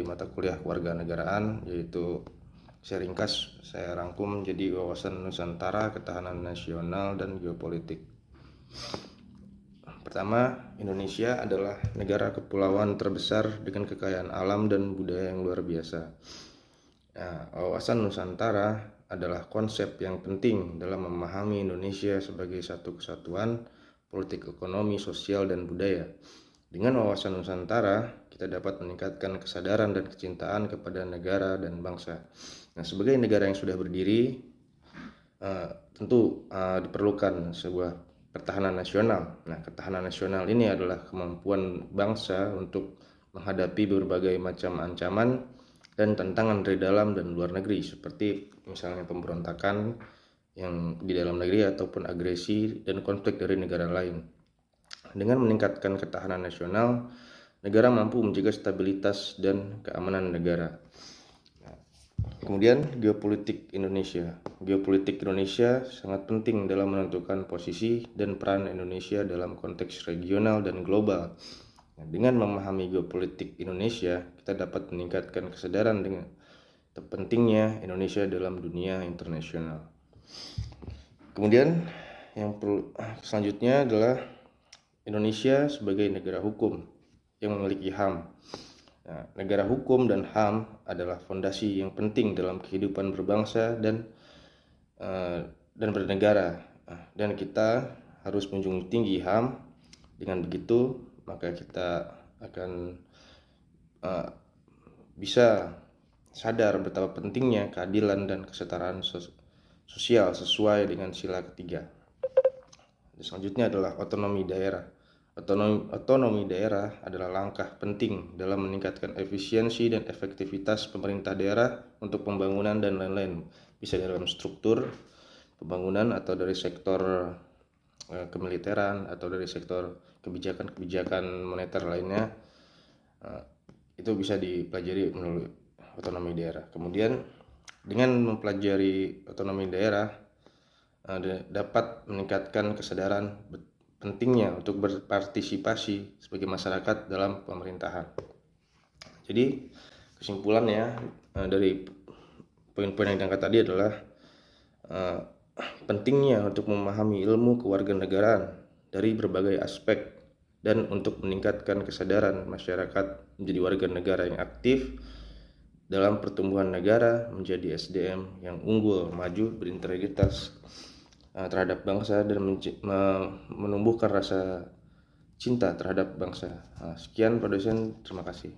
mata kuliah kewarganegaraan, yaitu saya rangkum jadi wawasan Nusantara, ketahanan nasional, dan geopolitik. Pertama, Indonesia adalah negara kepulauan terbesar dengan kekayaan alam dan budaya yang luar biasa. Nah, wawasan Nusantara adalah konsep yang penting dalam memahami Indonesia sebagai satu kesatuan politik, ekonomi, sosial, dan budaya. Dengan wawasan Nusantara, kita dapat meningkatkan kesadaran dan kecintaan kepada negara dan bangsa. Nah, sebagai negara yang sudah berdiri, tentu diperlukan sebuah pertahanan nasional. Nah, ketahanan nasional ini adalah kemampuan bangsa untuk menghadapi berbagai macam ancaman dan tantangan dari dalam dan luar negeri, seperti misalnya pemberontakan yang di dalam negeri ataupun agresi dan konflik dari negara lain. Dengan meningkatkan ketahanan nasional, negara mampu menjaga stabilitas dan keamanan negara. Kemudian geopolitik Indonesia. Geopolitik Indonesia sangat penting dalam menentukan posisi dan peran Indonesia dalam konteks regional dan global. Dengan memahami geopolitik Indonesia, kita dapat meningkatkan kesadaran dengan pentingnya Indonesia dalam dunia internasional. Kemudian yang selanjutnya adalah Indonesia sebagai negara hukum yang memiliki HAM. Nah, negara hukum dan HAM adalah fondasi yang penting dalam kehidupan berbangsa dan bernegara. Dan kita harus menjunjung tinggi HAM. Dengan begitu, maka kita akan bisa sadar betapa pentingnya keadilan dan kesetaraan sosial sesuai dengan sila ketiga. Selanjutnya adalah otonomi daerah. Otonomi daerah adalah langkah penting dalam meningkatkan efisiensi dan efektivitas pemerintah daerah untuk pembangunan dan lain-lain. Bisa dalam struktur pembangunan atau dari sektor kemiliteran atau dari sektor kebijakan-kebijakan moneter lainnya. Itu bisa dipelajari melalui otonomi daerah. Kemudian dengan mempelajari otonomi daerah dapat meningkatkan kesadaran pentingnya untuk berpartisipasi sebagai masyarakat dalam pemerintahan. Jadi kesimpulannya dari poin-poin yang diangkat tadi adalah pentingnya untuk memahami ilmu kewarganegaraan dari berbagai aspek dan untuk meningkatkan kesadaran masyarakat menjadi warga negara yang aktif dalam pertumbuhan negara menjadi SDM yang unggul, maju, berintegritas terhadap bangsa dan menumbuhkan rasa cinta terhadap bangsa. Sekian Pak dosen, terima kasih.